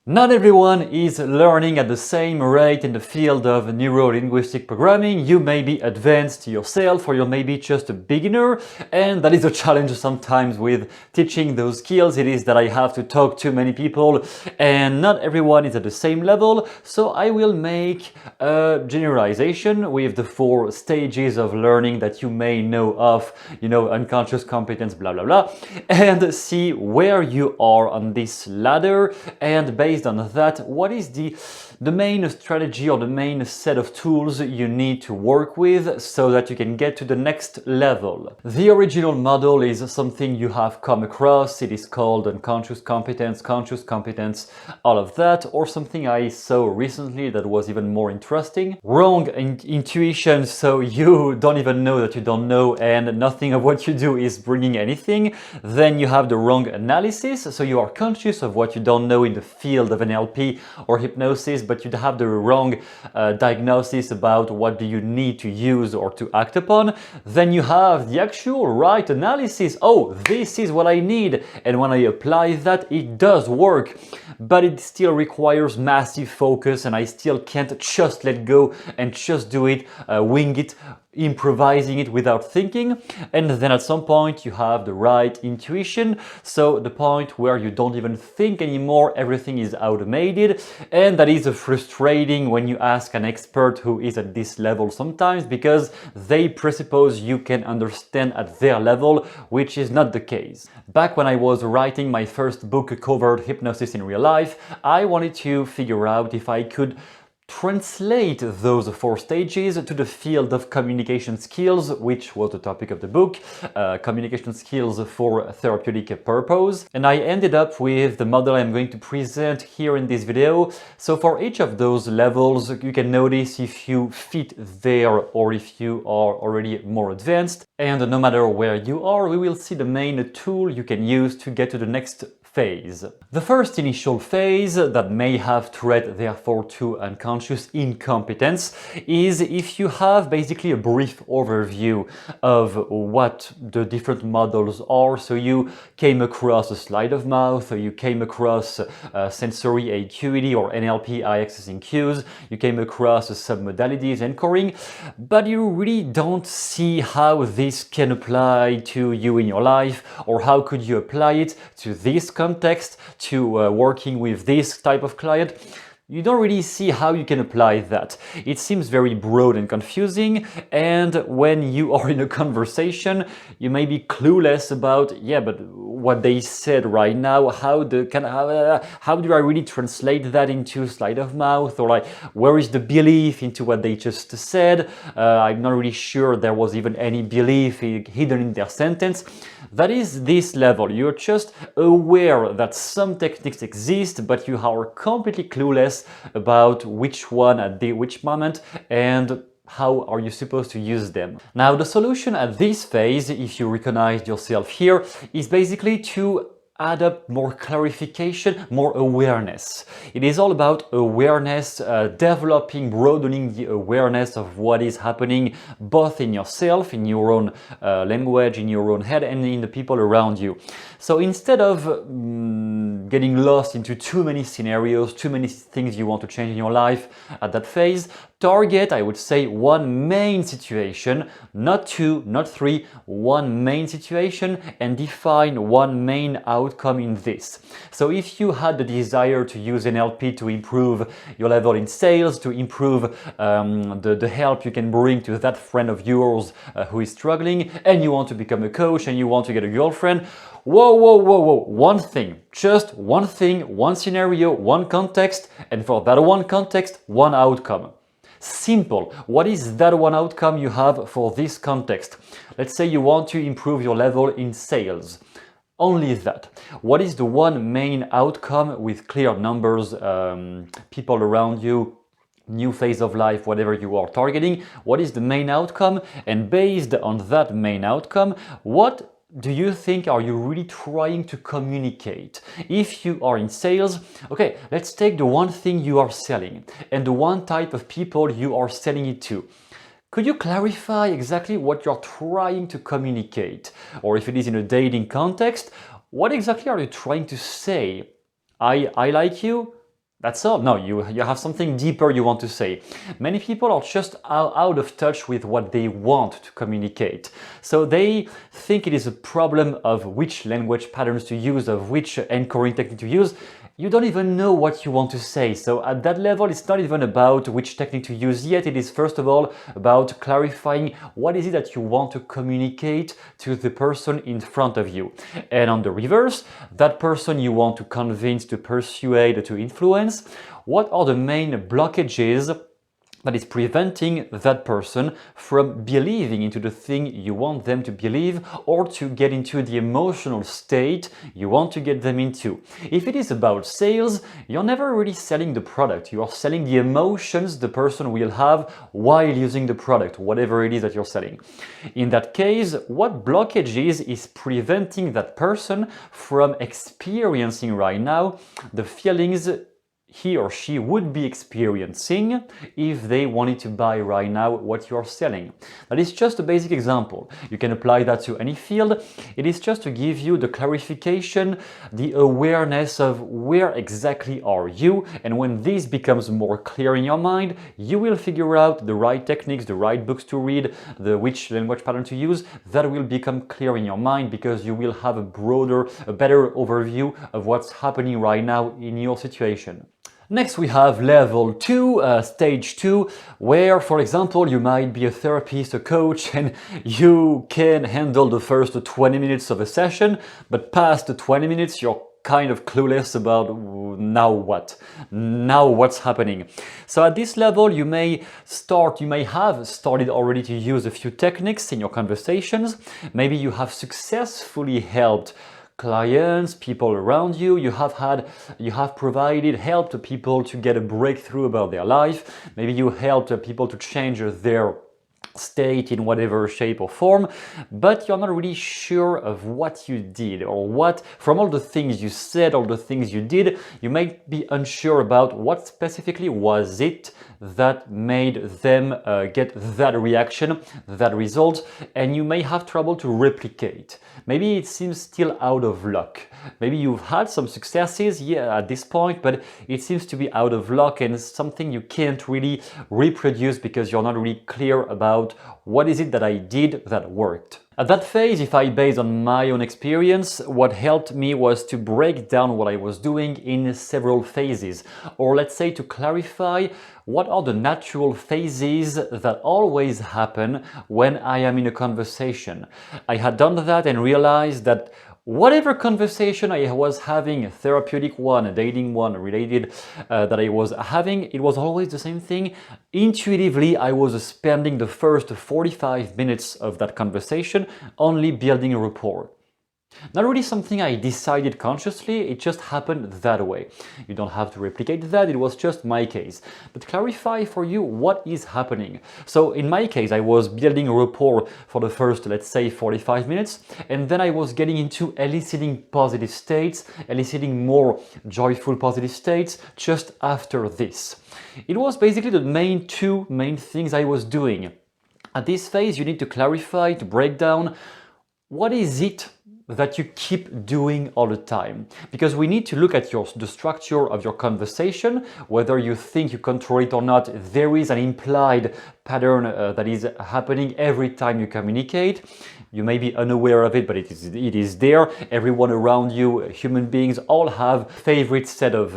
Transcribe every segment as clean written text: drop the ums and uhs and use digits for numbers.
Not everyone is learning at the same rate in the field of neuro-linguistic programming. You may be advanced yourself, or you may be just a beginner, and that is a challenge sometimes with teaching those skills. It is that I have to talk to many people and not everyone is at the same level, so I will make a generalization with the 4 stages of learning that you may know of, unconscious, competence, blah blah blah, and see where you are on this ladder, and based on that, what is the main strategy or the main set of tools you need to work with so that you can get to the next level. The original model is something you have come across. It is called unconscious competence, conscious competence, all of that, or something I saw recently that was even more interesting. Wrong intuition, so you don't even know that you don't know and nothing of what you do is bringing anything. Then you have the wrong analysis, so you are conscious of what you don't know in the field of NLP or hypnosis, but you have the wrong diagnosis about what do you need to use or to act upon. Then you have the actual right analysis. Oh, this is what I need, and when I apply that, it does work, but it still requires massive focus, and I still can't just let go and just do it, wing it, improvising it without thinking. And then at some point you have the right intuition, so the point where you don't even think anymore, everything is automated. And that is frustrating when you ask an expert who is at this level sometimes, because they presuppose you can understand at their level, which is not the case. Back when I was writing my first book covered hypnosis in real life, I wanted to figure out if I could translate those 4 stages to the field of communication skills, which was the topic of the book, communication skills for therapeutic purpose. And I ended up with the model I'm going to present here in this video. So for each of those levels, you can notice if you fit there or if you are already more advanced. And no matter where you are, we will see the main tool you can use to get to the next phase. The first initial phase that may have threat therefore to unconscious incompetence is if you have basically a brief overview of what the different models are. So you came across a sleight of mouth, or you came across sensory acuity or NLP eye accessing cues, you came across submodalities anchoring, but you really don't see how this can apply to you in your life, or how could you apply it to this context, to working with this type of client. You don't really see how you can apply that. It seems very broad and confusing, and when you are in a conversation, you may be clueless about, yeah, but what they said right now, how do I really translate that into sleight of mouth, or like, where is the belief into what they just said? I'm not really sure there was even any belief hidden in their sentence. That is this level. You're just aware that some techniques exist, but you are completely clueless about which one at which moment and how are you supposed to use them. Now, the solution at this phase, if you recognize yourself here, is basically to add up more clarification, more awareness. It is all about awareness, developing, broadening the awareness of what is happening both in yourself, in your own language, in your own head, and in the people around you. So instead of getting lost into too many scenarios, too many things you want to change in your life at that phase, target, I would say, one main situation, not 2, not 3, one main situation, and define one main outcome in this. So if you had the desire to use NLP to improve your level in sales, to improve the help you can bring to that friend of yours who is struggling, and you want to become a coach, and you want to get a girlfriend, whoa, one thing, just one thing, one scenario, one context, and for that one context, one outcome. Simple. What is that one outcome you have for this context? Let's say you want to improve your level in sales. Only that. What is the one main outcome with clear numbers, people around you, new phase of life, whatever you are targeting? What is the main outcome? And based on that main outcome, what do you think are you really trying to communicate? If you are in sales, okay, let's take the one thing you are selling and the one type of people you are selling it to. Could you clarify exactly what you're trying to communicate? Or if it is in a dating context, what exactly are you trying to say? I like you, That's all. No, you have something deeper you want to say. Many people are just out of touch with what they want to communicate. So they think it is a problem of which language patterns to use, of which anchoring technique to use. You don't even know what you want to say. So at that level, it's not even about which technique to use yet. It is first of all about clarifying what is it that you want to communicate to the person in front of you. And on the reverse, that person you want to convince, to persuade, to influence, what are the main blockages that is preventing that person from believing into the thing you want them to believe, or to get into the emotional state you want to get them into. If it is about sales, you're never really selling the product. You are selling the emotions the person will have while using the product, whatever it is that you're selling. In that case, what blockage is preventing that person from experiencing right now the feelings he or she would be experiencing if they wanted to buy right now what you are selling. That is just a basic example. You can apply that to any field. It is just to give you the clarification, the awareness of where exactly are you, and when this becomes more clear in your mind, you will figure out the right techniques, the right books to read, which language pattern to use. That will become clear in your mind because you will have a better overview of what's happening right now in your situation. Next, we have level 2, stage 2, where, for example, you might be a therapist, a coach, and you can handle the first 20 minutes of a session, but past the 20 minutes, you're kind of clueless about now what? Now what's happening? So at this level, you may have started already to use a few techniques in your conversations. Maybe you have successfully helped clients, people around you. You have provided help to people to get a breakthrough about their life. Maybe you helped people to change their state in whatever shape or form, but you're not really sure of what you did, or what, from all the things you said, all the things you did, you might be unsure about what specifically was it that made them get that reaction, that result, and you may have trouble to replicate. Maybe it seems still out of luck. Maybe you've had some successes, yeah, at this point, but it seems to be out of luck and something you can't really reproduce because you're not really clear about what is it that I did that worked. At that phase, if I base on my own experience, what helped me was to break down what I was doing in several phases, or let's say to clarify what are the natural phases that always happen when I am in a conversation. I had done that and realized that whatever conversation I was having, a therapeutic one, a dating one, related, that I was having, it was always the same thing. Intuitively, I was spending the first 45 minutes of that conversation only building a rapport. Not really something I decided consciously, it just happened that way. You don't have to replicate that, it was just my case. But clarify for you what is happening. So in my case, I was building a rapport for the first, let's say, 45 minutes, and then I was getting into eliciting positive states, eliciting more joyful positive states just after this. It was basically the two main things I was doing. At this phase, you need to clarify, to break down what is it that you keep doing all the time, because we need to look at the structure of your conversation, whether you think you control it or not. There is an implied pattern that is happening every time you communicate. You may be unaware of it, but it is there. Everyone around you, human beings, all have favorite set of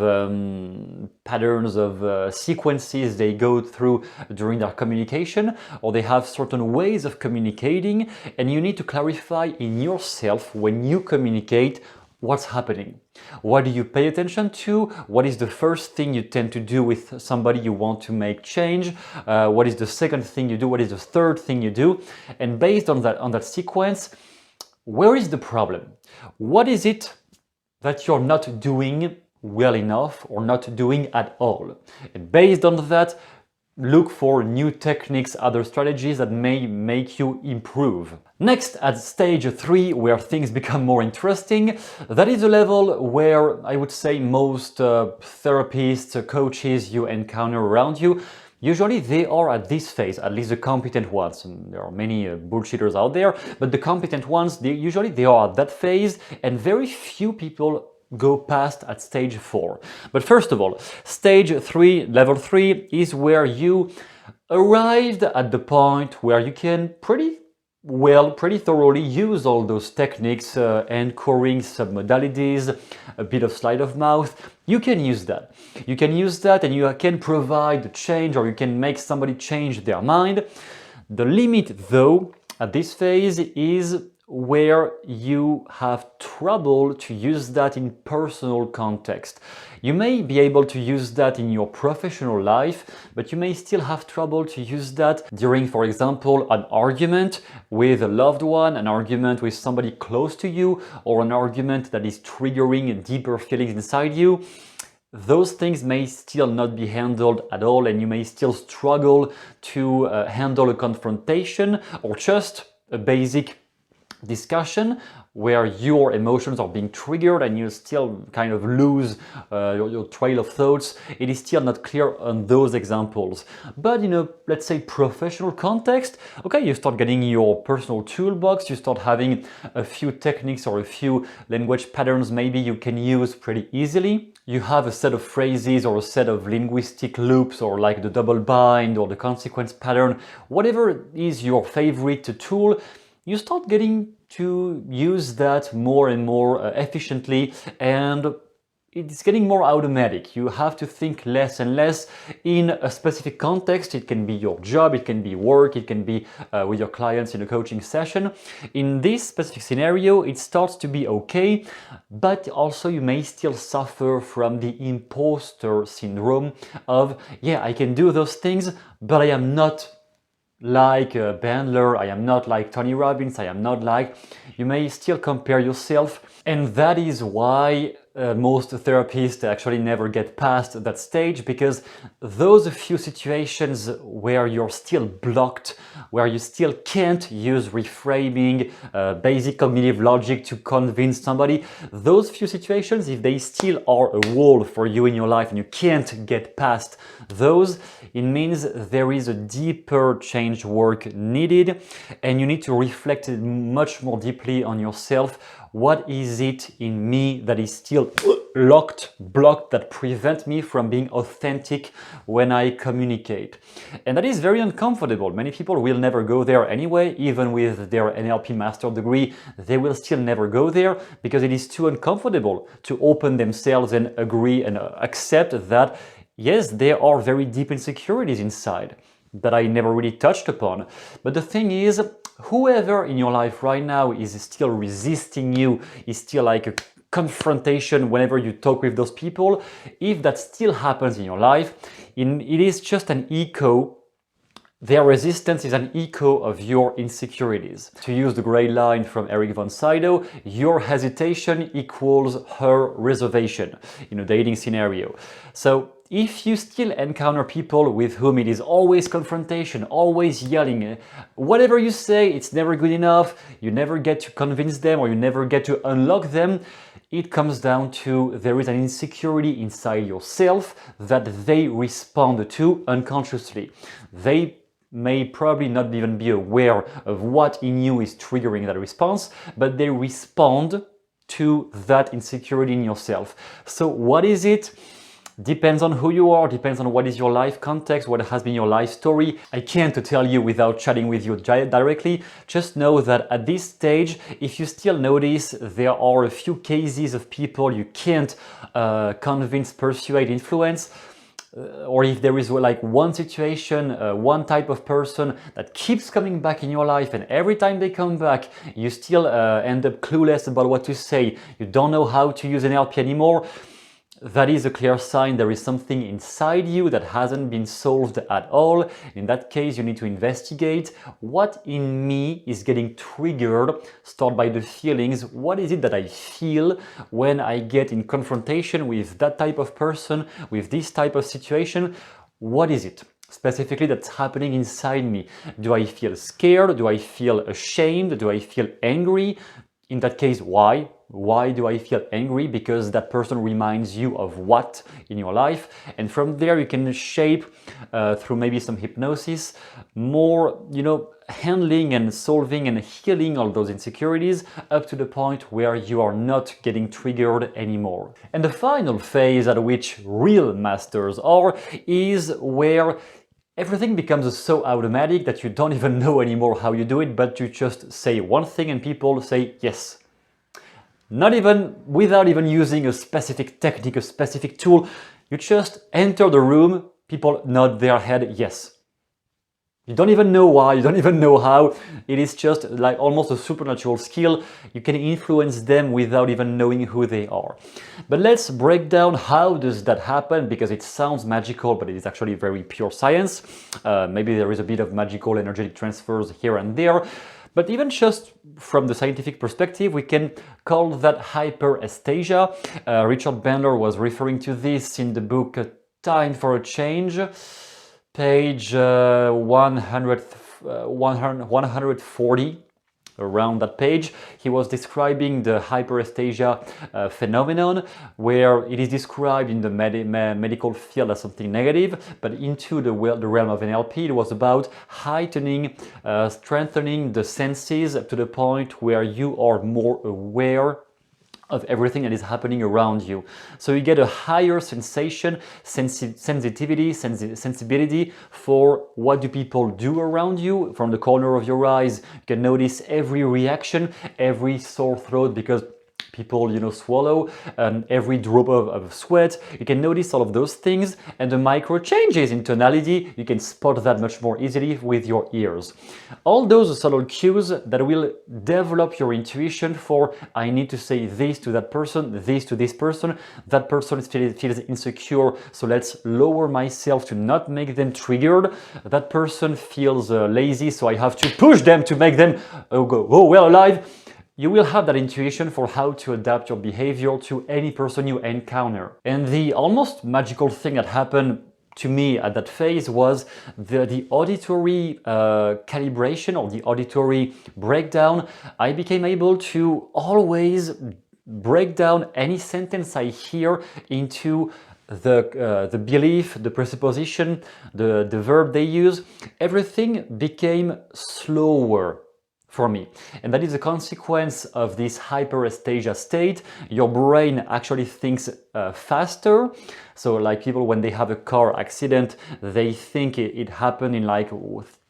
patterns of sequences they go through during their communication, or they have certain ways of communicating, and you need to clarify in yourself when you communicate what's happening. What do you pay attention to? What is the first thing you tend to do with somebody you want to make change? What is the second thing you do? What is the third thing you do? And based on that sequence, where is the problem? What is it that you're not doing well enough or not doing at all? And based on that, look for new techniques, other strategies that may make you improve. Next, at stage 3, where things become more interesting, that is a level where I would say most therapists, coaches you encounter around you, usually they are at this phase, at least the competent ones. And there are many bullshitters out there, but the competent ones, they are at that phase, and very few people go past at stage 4. But first of all, stage 3, level 3 is where you arrived at the point where you can pretty thoroughly use all those techniques, anchoring, submodalities, a bit of sleight of mouth. You can use that. You can use that and you can provide the change, or you can make somebody change their mind. The limit though at this phase is where you have trouble to use that in personal context. You may be able to use that in your professional life, but you may still have trouble to use that during, for example, an argument with a loved one, an argument with somebody close to you, or an argument that is triggering deeper feelings inside you. Those things may still not be handled at all, and you may still struggle to handle a confrontation or just a basic discussion where your emotions are being triggered and you still kind of lose your trail of thoughts. It is still not clear on those examples. But let's say professional context, okay, you start getting your personal toolbox, you start having a few techniques or a few language patterns maybe you can use pretty easily. You have a set of phrases or a set of linguistic loops, or like the double bind or the consequence pattern, whatever is your favorite tool. You start getting to use that more and more efficiently, and it's getting more automatic. You have to think less and less in a specific context. It can be your job, it can be work, it can be with your clients in a coaching session. In this specific scenario, it starts to be okay, but also you may still suffer from the imposter syndrome of, yeah, I can do those things, but I am not like Bandler, I am not like Tony Robbins, I am not like... You may still compare yourself, and that is why most therapists actually never get past that stage, because those few situations where you're still blocked, where you still can't use reframing, basic cognitive logic to convince somebody, those few situations, if they still are a wall for you in your life and you can't get past those, it means there is a deeper change work needed, and you need to reflect much more deeply on yourself. What is it in me that is still blocked, that prevent me from being authentic when I communicate? And that is very uncomfortable. Many people will never go there anyway, even with their NLP master degree, they will still never go there because it is too uncomfortable to open themselves and agree and accept that, yes, there are very deep insecurities inside that I never really touched upon. But the thing is, whoever in your life right now is still resisting you, is still like a confrontation whenever you talk with those people, if that still happens in your life, it is just an echo. Their resistance is an echo of your insecurities. To use the great line from Eric von Sydow, your hesitation equals her reservation in a dating scenario. So if you still encounter people with whom it is always confrontation, always yelling, whatever you say, it's never good enough, you never get to convince them or you never get to unlock them, it comes down to there is an insecurity inside yourself that they respond to unconsciously. They may probably not even be aware of what in you is triggering that response, but they respond to that insecurity in yourself. So what is it? Depends on who you are, depends on what is your life context, what has been your life story. I can't tell you without chatting with you directly. Just know that at this stage, if you still notice there are a few cases of people you can't convince, persuade, influence, or if there is like one situation, one type of person that keeps coming back in your life, and every time they come back, you still end up clueless about what to say, you don't know how to use NLP anymore, that is a clear sign there is something inside you that hasn't been solved at all. In that case, you need to investigate what in me is getting triggered. Start by the feelings. What is it that I feel when I get in confrontation with that type of person, with this type of situation? What is it specifically that's happening inside me? Do I feel scared? Do I feel ashamed? Do I feel angry? In that case, why? Why do I feel angry? Because that person reminds you of what in your life. And from there you can shape, through maybe some hypnosis, more, handling and solving and healing all those insecurities up to the point where you are not getting triggered anymore. And the final phase at which real masters are is where everything becomes so automatic that you don't even know anymore how you do it, but you just say one thing and people say yes. Not even without even using a specific technique, a specific tool. You just enter the room, people nod their head yes. You don't even know why, you don't even know how. It is just like almost a supernatural skill. You can influence them without even knowing who they are. But let's break down how does that happen, because it sounds magical, but it is actually very pure science. Maybe there is a bit of magical energetic transfers here and there. But even just from the scientific perspective, we can call that hyperesthesia. Richard Bandler was referring to this in the book Time for a Change. Page 140, around that page, he was describing the hyperesthesia phenomenon, where it is described in the medical field as something negative, but into the realm of NLP, it was about heightening, strengthening the senses up to the point where you are more aware of everything that is happening around you. So you get a higher sensation, sensibility for what do people do around you. From the corner of your eyes, you can notice every reaction, every sore throat because people, swallow, every drop of sweat. You can notice all of those things, and the micro changes in tonality, you can spot that much more easily with your ears. All those subtle cues that will develop your intuition for, I need to say this to that person, this to this person, that person feels insecure, so let's lower myself to not make them triggered. That person feels lazy, so I have to push them to make them go, oh, well alive. You will have that intuition for how to adapt your behavior to any person you encounter. And the almost magical thing that happened to me at that phase was the auditory calibration, or the auditory breakdown. I became able to always break down any sentence I hear into the belief, the presupposition, the verb they use. Everything became slower for me. And that is a consequence of this hyperesthesia state. Your brain actually thinks faster. So like people, when they have a car accident, they think it happened in like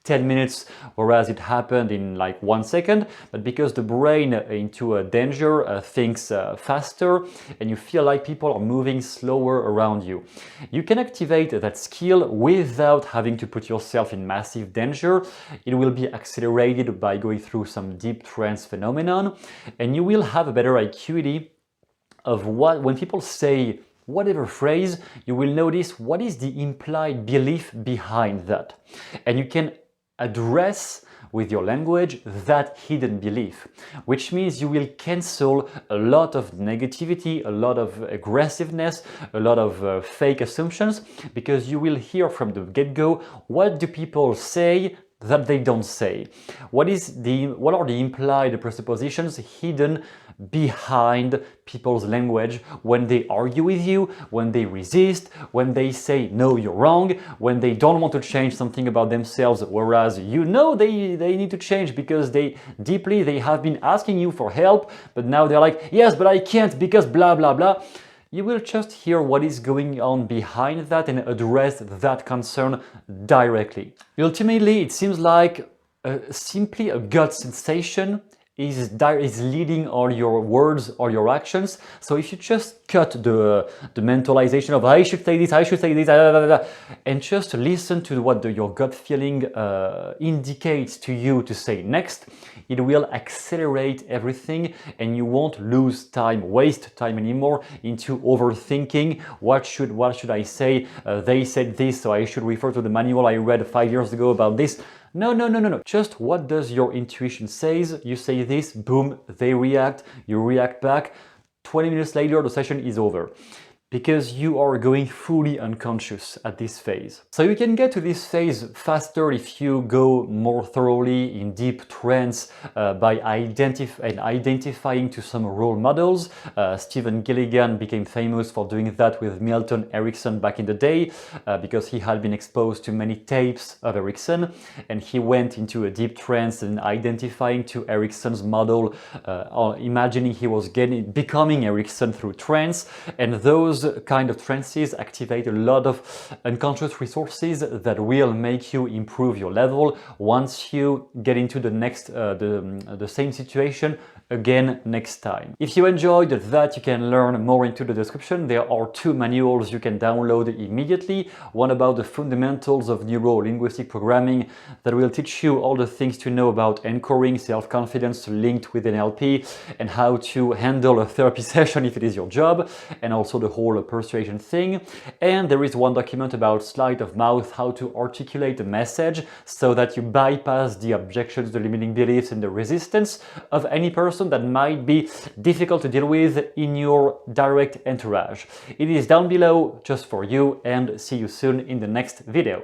10 minutes, whereas it happened in like 1 second. But because the brain into a danger thinks faster, and you feel like people are moving slower around you. You can activate that skill without having to put yourself in massive danger. It will be accelerated by going through some deep trance phenomenon, and you will have a better acuity of what, when people say whatever phrase, you will notice what is the implied belief behind that. And you can address with your language that hidden belief, which means you will cancel a lot of negativity, a lot of aggressiveness, a lot of fake assumptions, because you will hear from the get-go, what do people say that they don't say? What are the implied presuppositions hidden behind people's language when they argue with you, when they resist, when they say no, you're wrong, when they don't want to change something about themselves, whereas you know they need to change because they have been asking you for help, but now they're like, yes, but I can't because blah blah blah. You will just hear what is going on behind that and address that concern directly. Ultimately, it seems like simply a gut sensation is leading all your words or your actions. So if you just cut the mentalization of I should say this, and just listen to what your gut feeling indicates to you to say next, it will accelerate everything, and you won't waste time anymore into overthinking. What should I say? They said this, so I should refer to the manual I read 5 years ago about this. No. Just what does your intuition says? You say this, boom, they react, you react back. 20 minutes later, the session is over. because you are going fully unconscious at this phase. So you can get to this phase faster if you go more thoroughly in deep trance by identifying to some role models. Stephen Gilligan became famous for doing that with Milton Erickson back in the day because he had been exposed to many tapes of Erickson, and he went into a deep trance and identifying to Erickson's model, imagining he was becoming Erickson through trance. And those kind of trances activate a lot of unconscious resources that will make you improve your level once you get into the next the same situation again next time. If you enjoyed that, you can learn more into the description. There are 2 manuals you can download immediately. One about the fundamentals of neuro-linguistic programming that will teach you all the things to know about anchoring, self-confidence linked with NLP, and how to handle a therapy session if it is your job, and also the whole persuasion thing. And there is one document about sleight of mouth, how to articulate a message so that you bypass the objections, the limiting beliefs, and the resistance of any person that might be difficult to deal with in your direct entourage. It is down below just for you, and see you soon in the next video.